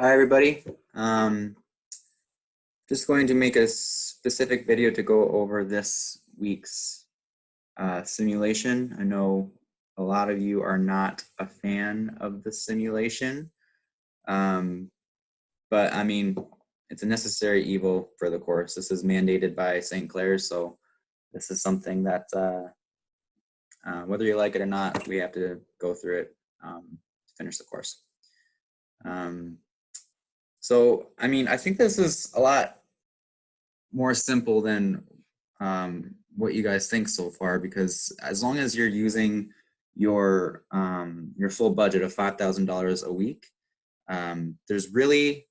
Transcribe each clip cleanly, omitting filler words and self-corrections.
Hi, everybody. Just going to make a specific video to go over this week's simulation. I know a lot of you are not a fan of the simulation, but I mean, it's a necessary evil for the course. This is mandated by St. Clair's, so this is something that whether you like it or not, we have to go through it to finish the course. So, I mean, I think this is a lot more simple than what you guys think so far, because as long as you're using your full budget of $5,000 a week, there's really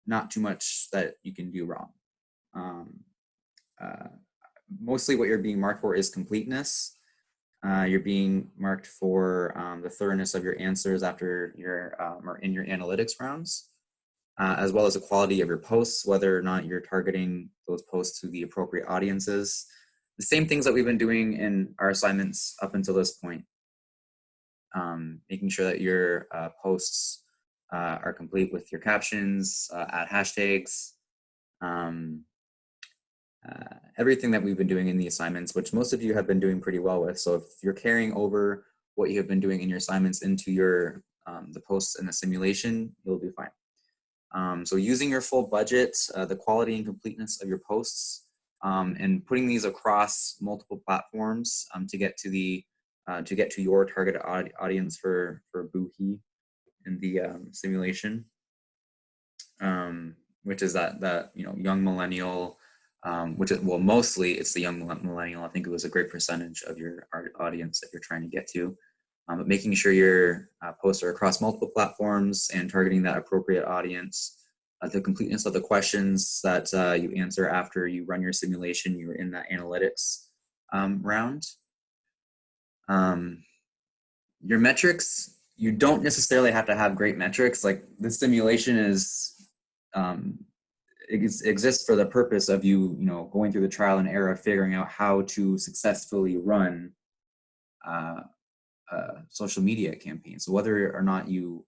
not too much that you can do wrong. Mostly what you're being marked for is completeness. You're being marked for the thoroughness of your answers after your or in your analytics rounds. As well as the quality of your posts, whether or not you're targeting those posts to the appropriate audiences. The same things that we've been doing in our assignments up until this point. Making sure that your posts are complete with your captions, add hashtags, everything that we've been doing in the assignments, which most of you have been doing pretty well with. So if you're carrying over what you have been doing in your assignments into your the posts and the simulation, you'll do fine. So using your full budget, the quality and completeness of your posts, and putting these across multiple platforms to get to your target audience for Boohee in the simulation, which is that young millennial, which is, well, mostly it's the young millennial. I think it was a great percentage of your audience that you're trying to get to. But making sure your posts are across multiple platforms and targeting that appropriate audience, the completeness of the questions that you answer after you run your simulation, you're in that analytics round. Your metrics, you don't necessarily have to have great metrics. Like the simulation exists for the purpose of you going through the trial and error of figuring out how to successfully run social media campaign. So whether or not your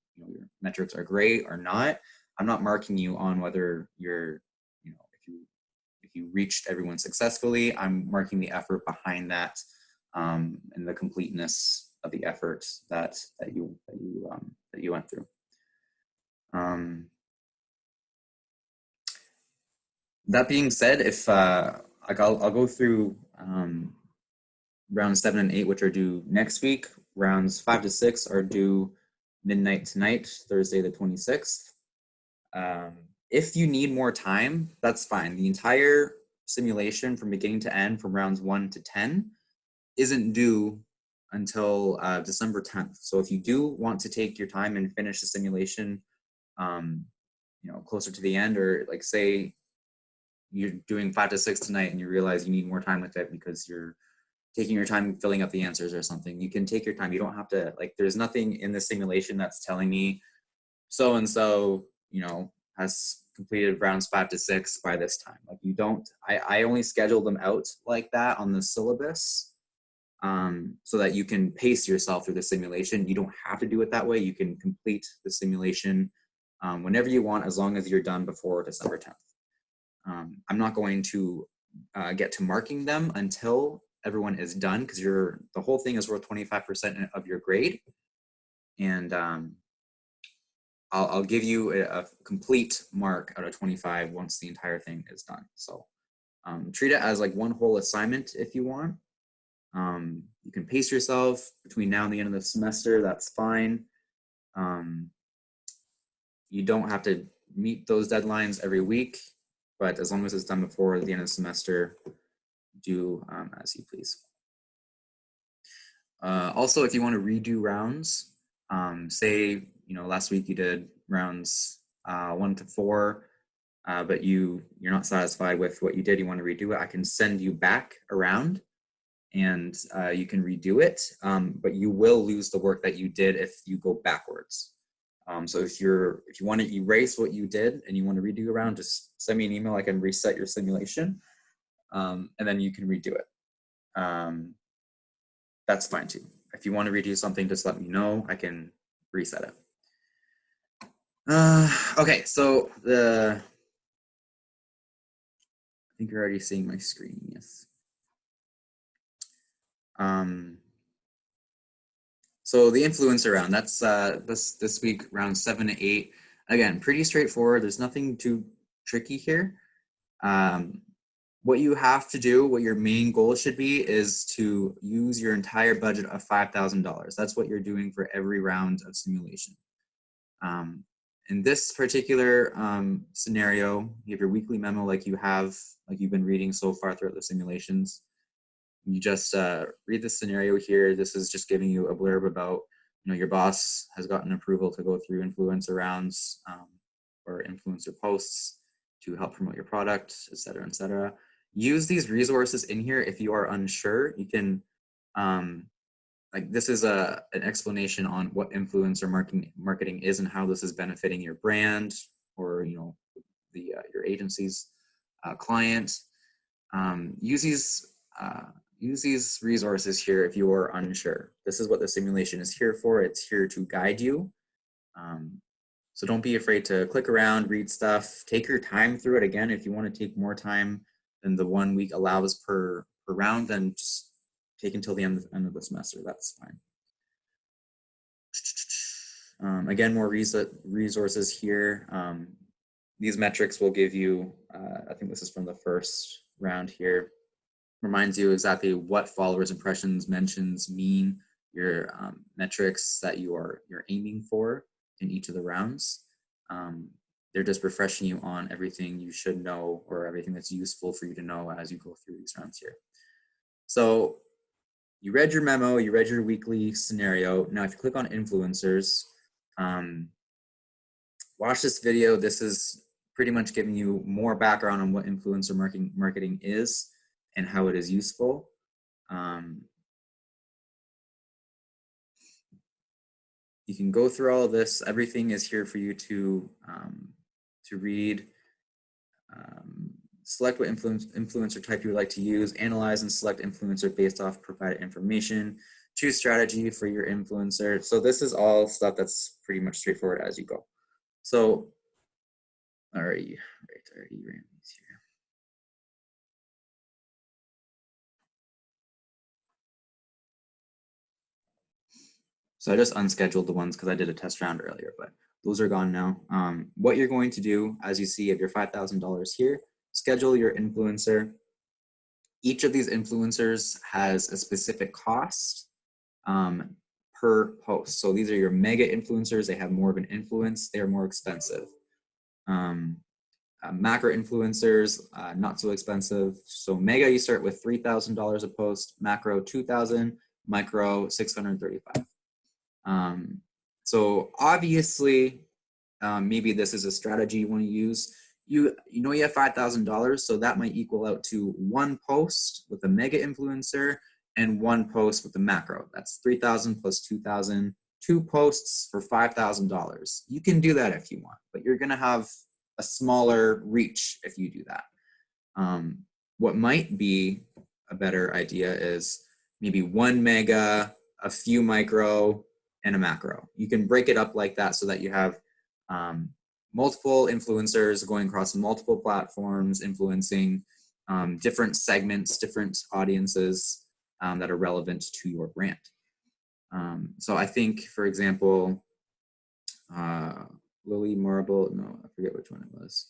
metrics are great or not, I'm not marking you on whether you're, if you reached everyone successfully. I'm marking the effort behind that and the completeness of the effort that you went through. That being said, if I'll go through rounds 7 and 8, which are due next week. Rounds 5 to 6 are due midnight tonight, Thursday the 26th. If you need more time, that's fine. The entire simulation from beginning to end, from rounds 1 to 10, isn't due until December 10th. So if you do want to take your time and finish the simulation, closer to the end, or like say you're doing 5 to 6 tonight and you realize you need more time with it because you're taking your time filling up the answers or something, you can take your time. You don't have to, there's nothing in the simulation that's telling me so-and-so, has completed rounds 5 to 6 by this time. Like you don't, I only schedule them out like that on the syllabus so that you can pace yourself through the simulation. You don't have to do it that way. You can complete the simulation whenever you want, as long as you're done before December 10th. I'm not going to get to marking them until everyone is done, because the whole thing is worth 25% of your grade, and I'll give you a complete mark out of 25 once the entire thing is done. So treat it as like one whole assignment if you want. You can pace yourself between now and the end of the semester. That's fine. You don't have to meet those deadlines every week, but as long as it's done before the end of the semester, do as you please. Also, if you want to redo rounds, say last week you did rounds 1 to 4, but you're not satisfied with what you did, you want to redo it, I can send you back around and you can redo it, but you will lose the work that you did if you go backwards. So if you want to erase what you did and you want to redo a round, just send me an email. I can reset your simulation, and then you can redo it. That's fine too. If you want to redo something, just let me know. I can reset it. Okay, so I think you're already seeing my screen. Yes. So the influencer round, that's this week, round 7 to 8. Again, pretty straightforward. There's nothing too tricky here. Um, what you have to do, what your main goal should be, is to use your entire budget of $5,000. That's what you're doing for every round of simulation. In this particular scenario, you have your weekly memo like you've been reading so far throughout the simulations. You just read the scenario here. This is just giving you a blurb about, your boss has gotten approval to go through influencer rounds or influencer posts to help promote your product, et cetera, et cetera. Use these resources in here if you are unsure. You can, like this is an explanation on what influencer marketing is and how this is benefiting your brand or, your agency's client. Use these resources here if you are unsure. This is what the simulation is here for. It's here to guide you. So don't be afraid to click around, read stuff, take your time through it. Again, if you want to take more time than the 1 week allows per round, then just take until the end of the semester. That's fine. Again, more resources here. These metrics will give you, I think this is from the first round here, reminds you exactly what followers, impressions, mentions mean, your metrics that you're aiming for in each of the rounds. They're just refreshing you on everything you should know or everything that's useful for you to know as you go through these rounds here. So you read your memo, you read your weekly scenario. Now, if you click on influencers, watch this video. This is pretty much giving you more background on what influencer marketing is and how it is useful. You can go through all of this. Everything is here for you to read. Select what influencer type you would like to use. Analyze and select influencer based off provided information. Choose strategy for your influencer. So this is all stuff that's pretty much straightforward as you go. So, already ran these here. So I just unscheduled the ones because I did a test round earlier, but those are gone now. What you're going to do, as you see, of your $5,000 here, schedule your influencer. Each of these influencers has a specific cost per post. So these are your mega influencers. They have more of an influence. They're more expensive. Macro influencers, not so expensive. So mega, you start with $3,000 a post. Macro, $2,000. Micro, $635. So obviously, maybe this is a strategy you want to use. You have $5,000, so that might equal out to one post with a mega influencer and one post with the macro. That's 3,000 plus 2,000, 2 posts for $5,000. You can do that if you want, but you're going to have a smaller reach if you do that. What might be a better idea is maybe one mega, a few micro, and a macro. You can break it up like that so that you have multiple influencers going across multiple platforms, influencing different segments, different audiences that are relevant to your brand. So I think, for example, Lily Marble, no, I forget which one it was.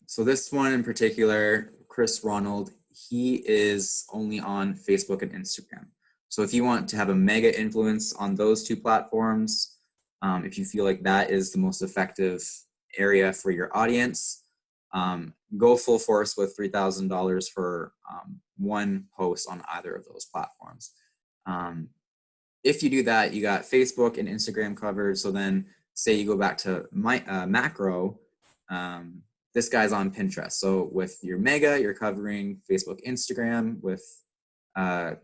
So this one in particular, Chris Ronald, he is only on Facebook and Instagram. So if you want to have a mega influence on those 2 platforms, if you feel like that is the most effective area for your audience, go full force with $3,000 for one post on either of those platforms. If you do that, you got Facebook and Instagram covered. So then say you go back to macro, this guy's on Pinterest. So with your mega, you're covering Facebook, Instagram with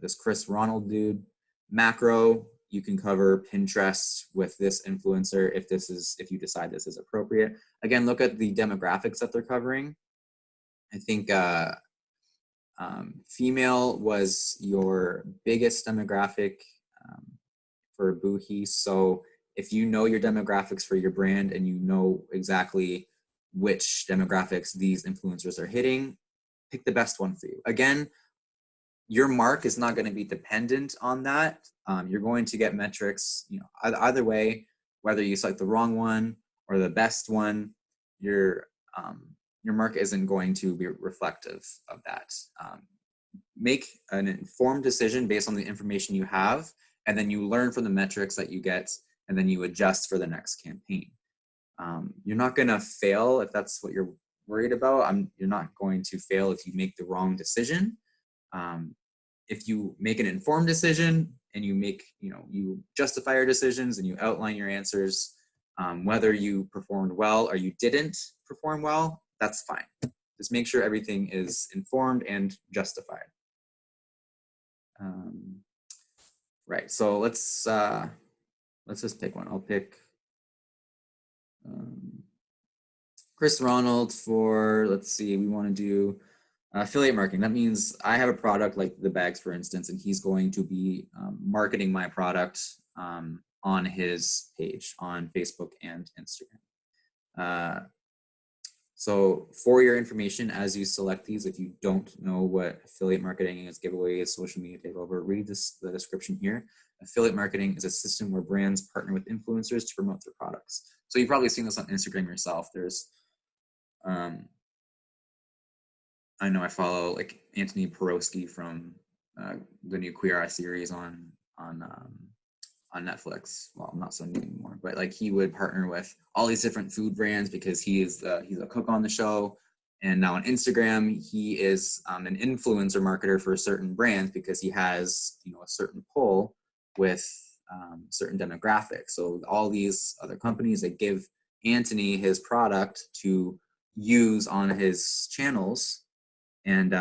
this Chris Ronald dude. Macro, you can cover Pinterest with this influencer if you decide this is appropriate. Again, look at the demographics that they're covering. I think female was your biggest demographic for Boohee. So if you know your demographics for your brand and you know exactly which demographics these influencers are hitting, pick the best one for you. Again, your mark is not going to be dependent on that. You're going to get metrics, either way, whether you select the wrong one or the best one, your mark isn't going to be reflective of that. Make an informed decision based on the information you have, and then you learn from the metrics that you get, and then you adjust for the next campaign. You're not going to fail if that's what you're worried about. You're not going to fail if you make the wrong decision. If you make an informed decision and you justify your decisions and you outline your answers, whether you performed well or you didn't perform well, that's fine. Just make sure everything is informed and justified. Right, so let's just pick one. I'll pick Chris Ronald for, let's see, we want to do affiliate marketing. That means I have a product like the bags, for instance, and he's going to be marketing my product on his page on Facebook and Instagram. So for your information, as you select these, if you don't know what affiliate marketing is, giveaways, social media takeover, read the description here. Affiliate marketing is a system where brands partner with influencers to promote their products. So you've probably seen this on Instagram yourself. There's, I know I follow like Anthony Porowski from the new Queer Eye series on Netflix. Well, not so new anymore, but like he would partner with all these different food brands because he's a cook on the show. And now on Instagram, he is an influencer marketer for certain brands because he has a certain pull with certain demographics. So all these other companies that give Anthony his product to use on his channels, and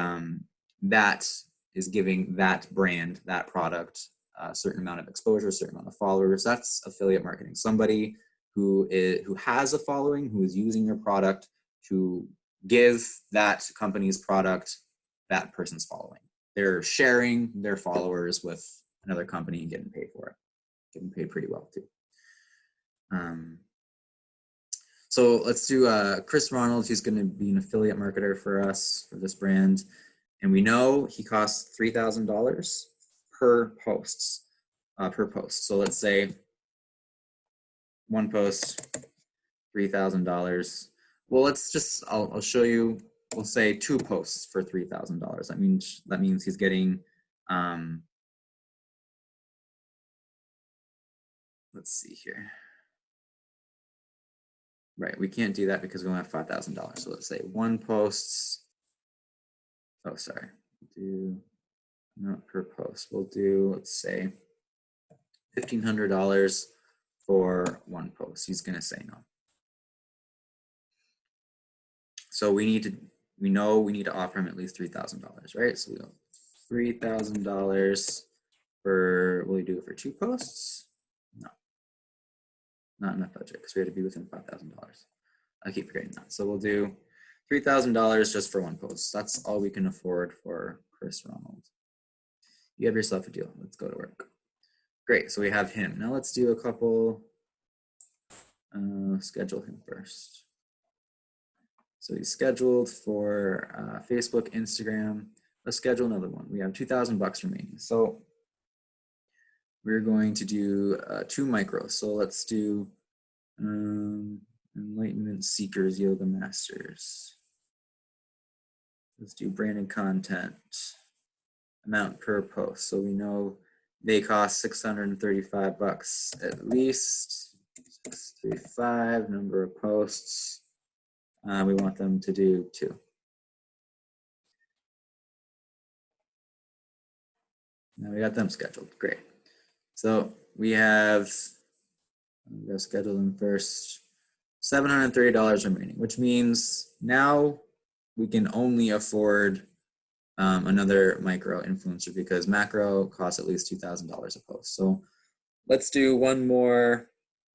that is giving that brand, that product, a certain amount of exposure, a certain amount of followers. That's affiliate marketing. Somebody who has a following, who is using your product to give that company's product that person's following. They're sharing their followers with another company and getting paid for it. Getting paid pretty well too. So let's do Chris Ronald. He's going to be an affiliate marketer for us for this brand. And we know he costs $3,000 per post. So let's say one post, $3,000. Well, let's just, I'll show you, we'll say 2 posts for $3,000. That means he's getting, let's see here. Right, we can't do that because we only have $5,000. So let's say 1 posts, oh, sorry, not per post. We'll do, let's say $1,500 for 1 post. He's gonna say no. So we know we need to offer him at least $3,000, right? So we go $3,000 for, will we do it for 2 posts? No, not enough budget because we had to be within $5,000. I keep forgetting that. So we'll do $3,000 just for 1 post. That's all we can afford for Chris Ronald. You have yourself a deal. Let's go to work. Great, so we have him. Now let's do a couple, schedule him first. So he's scheduled for Facebook, Instagram. Let's schedule another one. We have $2,000 remaining. So we're going to do 2 micros. So let's do Enlightenment Seekers Yoga Masters. Let's do branded content. Amount per post. So we know they cost $635 at least. 635, number of posts. We want them to do 2. Now we got them scheduled. Great. So we have, I'm going to schedule them first. $730 remaining, which means now we can only afford another micro influencer because macro costs at least $2,000 a post. So let's do one more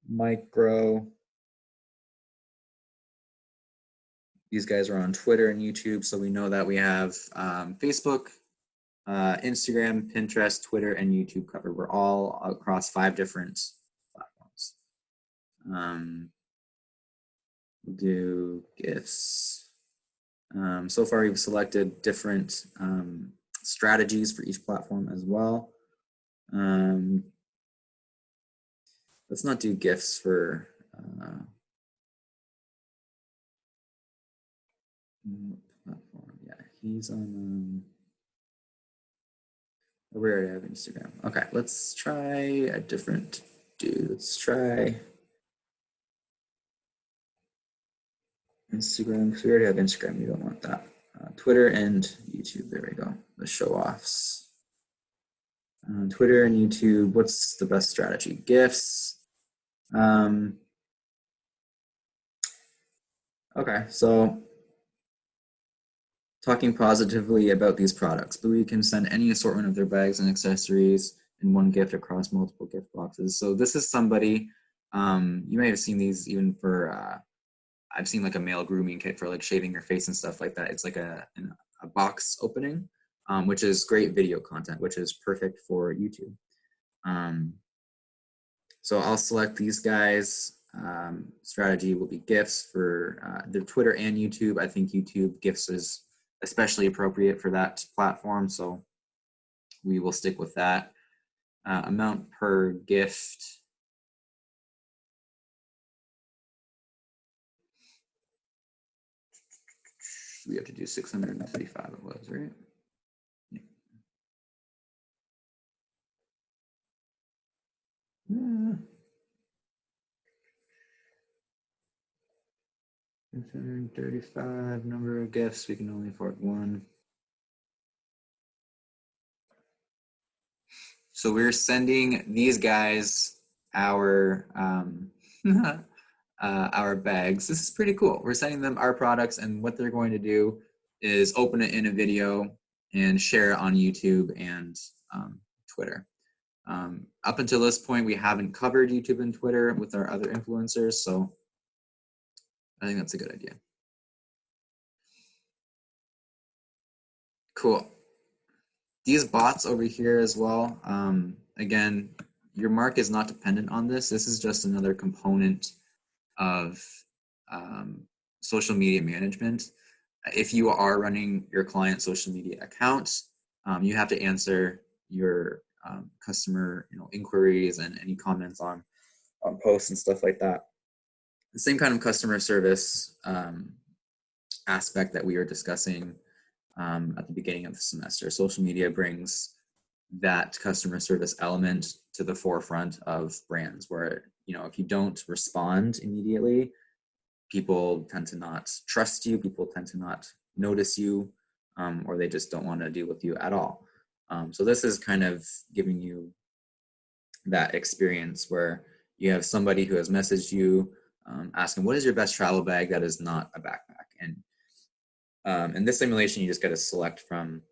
micro. These guys are on Twitter and YouTube, so we know that we have Facebook, Instagram, Pinterest, Twitter, and YouTube covered. We're all across 5 different platforms. We'll do GIFs. So far, we've selected different strategies for each platform as well. Let's not do GIFs for platform. Yeah, he's on. We already have Instagram. Okay, let's try a different dude. Let's try Instagram, because we already have Instagram. You don't want that. Twitter and YouTube. There we go. The show offs. Twitter and YouTube. What's the best strategy? GIFs. Okay, so talking positively about these products. Bowie can send any assortment of their bags and accessories in one gift across multiple gift boxes. So this is somebody, you may have seen these even for, I've seen like a male grooming kit for like shaving your face and stuff like that. It's like a box opening, which is great video content, which is perfect for YouTube. So I'll select these guys. Strategy will be GIFs for the Twitter and YouTube. I think YouTube GIFs is especially appropriate for that platform, so we will stick with that. Amount per gift. We have to do 635 it was, right? Yeah. 635 number of gifts, we can only afford one. So we're sending these guys our our bags. This is pretty cool. We're sending them our products, and what they're going to do is open it in a video and share it on YouTube and Twitter. Up until this point, we haven't covered YouTube and Twitter with our other influencers, so I think that's a good idea. Cool. These bots over here as well, again, your mark is not dependent on this. This is just another component of social media management. If you are running your client social media account, you have to answer your customer inquiries and any comments on posts and stuff like that. The same kind of customer service aspect that we were discussing at the beginning of the semester. Social media brings that customer service element to the forefront of brands, where if you don't respond immediately, people tend to not trust you, people tend to not notice you, or they just don't want to deal with you at all. So this is kind of giving you that experience where you have somebody who has messaged you asking, what is your best travel bag that is not a backpack? And in this simulation, you just got to select from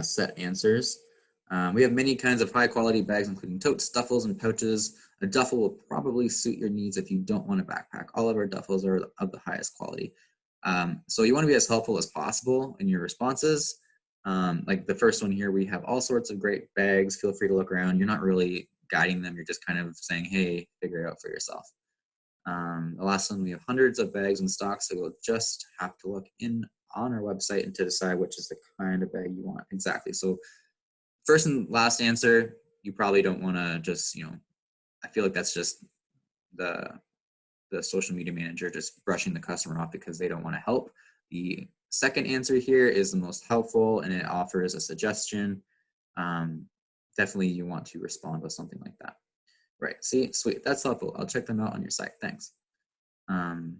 set answers. We have many kinds of high quality bags, including totes, duffels, and pouches. A duffel will probably suit your needs if you don't want a backpack. All of our duffels are of the highest quality. So you want to be as helpful as possible in your responses. Like the first one here, we have all sorts of great bags. Feel free to look around. You're not really guiding them. You're just kind of saying, hey, figure it out for yourself. The last one, we have hundreds of bags in stock, so you'll just have to look in on our website and to decide which is the kind of bag you want. Exactly. So first and last answer, you probably don't want to just, I feel like that's just the social media manager just brushing the customer off because they don't want to help. The second answer here is the most helpful, and it offers a suggestion. Definitely you want to respond with something like that. Right, see, sweet, that's helpful. I'll check them out on your site, thanks. Influencers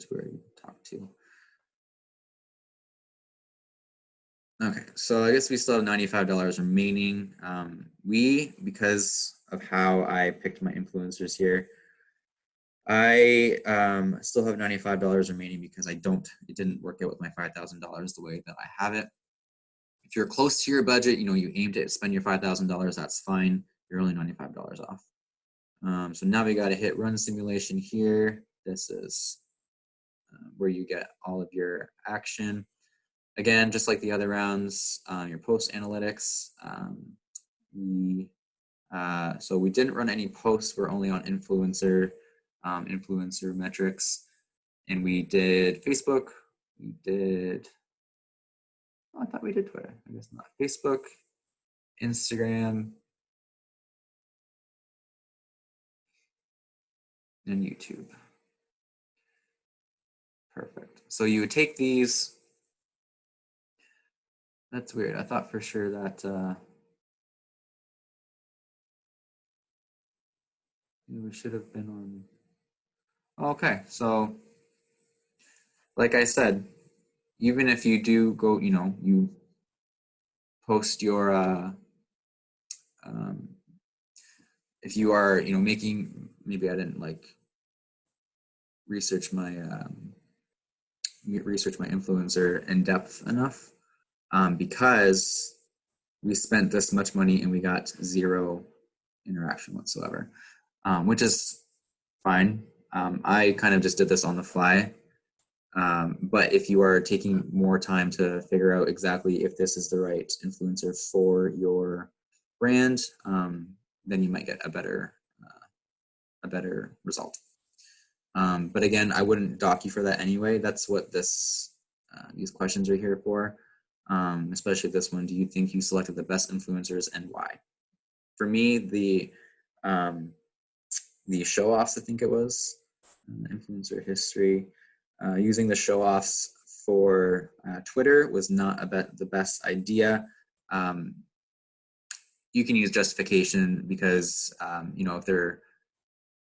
where you talk to. Okay, so I guess we still have $95 remaining. Because of how I picked my influencers here, I still have $95 remaining because it didn't work out with my $5,000 the way that I have it. If you're close to your budget, you aim to spend your $5,000, that's fine. You're only $95 off. So now we got to hit run simulation here. This is where you get all of your action. Again, just like the other rounds, your post analytics, So we didn't run any posts. We're only on influencer metrics, and we did Facebook. We did. Oh, I thought we did Twitter. I guess not. Facebook, Instagram, and YouTube. Perfect. So you would take these. That's weird. I thought for sure that we should have been on. Okay, so like I said, even if you do go, you post your, if you are, making, maybe I didn't like research my influencer in depth enough, because we spent this much money and we got 0 interaction whatsoever, which is fine. I kind of just did this on the fly. But if you are taking more time to figure out exactly if this is the right influencer for your brand, then you might get a better result. But again, I wouldn't dock you for that anyway. That's what these questions are here for. Especially this one. Do you think you selected the best influencers and why? For me, the show-offs, I think it was, influencer history. Using the show-offs for Twitter was not the best idea. You can use justification because if they're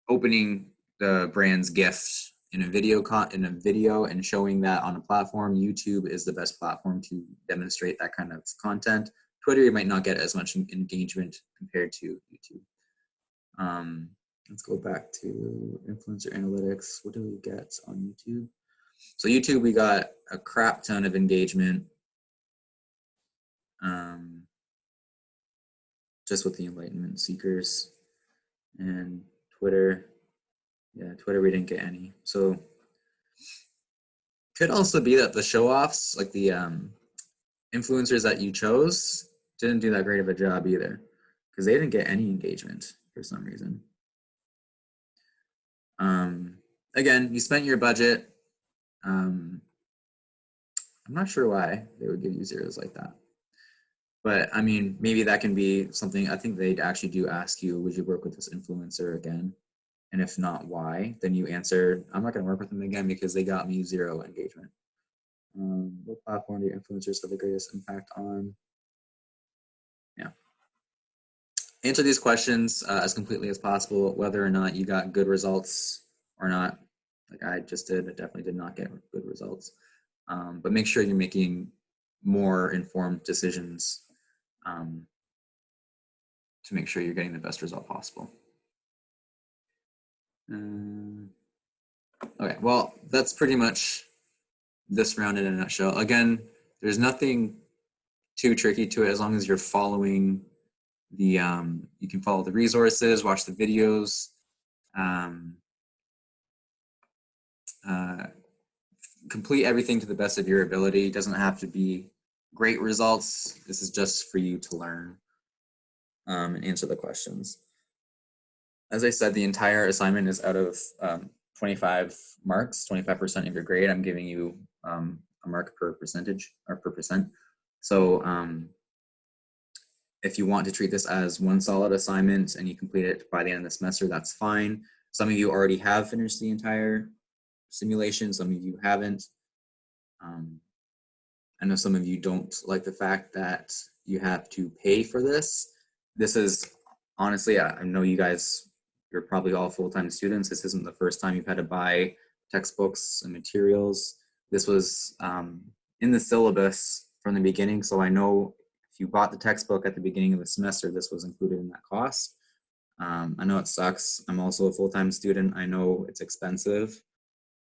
opening the brand's gift in a video and showing that on a platform, YouTube is the best platform to demonstrate that kind of content. Twitter, you might not get as much engagement compared to YouTube. Let's go back to influencer analytics. What do we get on YouTube? So YouTube, we got a crap ton of engagement, just with the enlightenment seekers. And Twitter, Twitter, we didn't get any. So could also be that the show-offs, like the influencers that you chose, didn't do that great of a job either, because they didn't get any engagement for some reason. Again, you spent your budget. I'm not sure why they would give you zeros like that. But I mean, maybe that can be something. I think they actually do ask you, would you work with this influencer again? And if not, why? Then you answer, I'm not going to work with them again because they got me 0 engagement. What platform do influencers have the greatest impact on? Yeah. Answer these questions as completely as possible, whether or not you got good results or not. Like I just did, I definitely did not get good results. But make sure you're making more informed decisions to make sure you're getting the best result possible. Okay, well, that's pretty much this round in a nutshell. Again, there's nothing too tricky to it as long as you're following the, you can follow the resources, watch the videos, complete everything to the best of your ability. It doesn't have to be great results. This is just for you to learn and answer the questions. As I said, the entire assignment is out of 25 marks, 25% of your grade. I'm giving you a mark per percentage or per percent. So if you want to treat this as one solid assignment and you complete it by the end of the semester, that's fine. Some of you already have finished the entire simulation, some of you haven't. I know some of you don't like the fact that you have to pay for this. This is honestly, I know you guys, you're probably all full-time students. This isn't the first time you've had to buy textbooks and materials. This was in the syllabus from the beginning, so I know if you bought the textbook at the beginning of the semester, this was included in that cost. I know it sucks. I'm also a full-time student. I know it's expensive,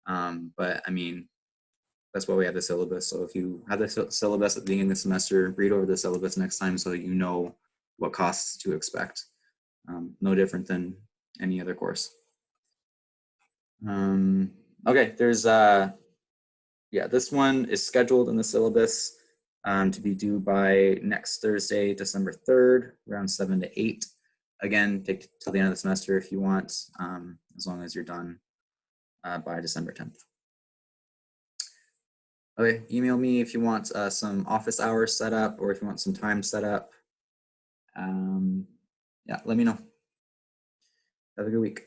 but I mean, that's why we have the syllabus. So if you have the syllabus at the beginning of the semester, read over the syllabus next time so you know what costs to expect. No different than any other course. Okay, there's, yeah, this one is scheduled in the syllabus. to be due by next Thursday, December 3rd, around 7 to 8. Again, take till the end of the semester if you want, as long as you're done by December 10th. Okay, email me if you want some office hours set up or if you want some time set up. Yeah, let me know. Have a good week.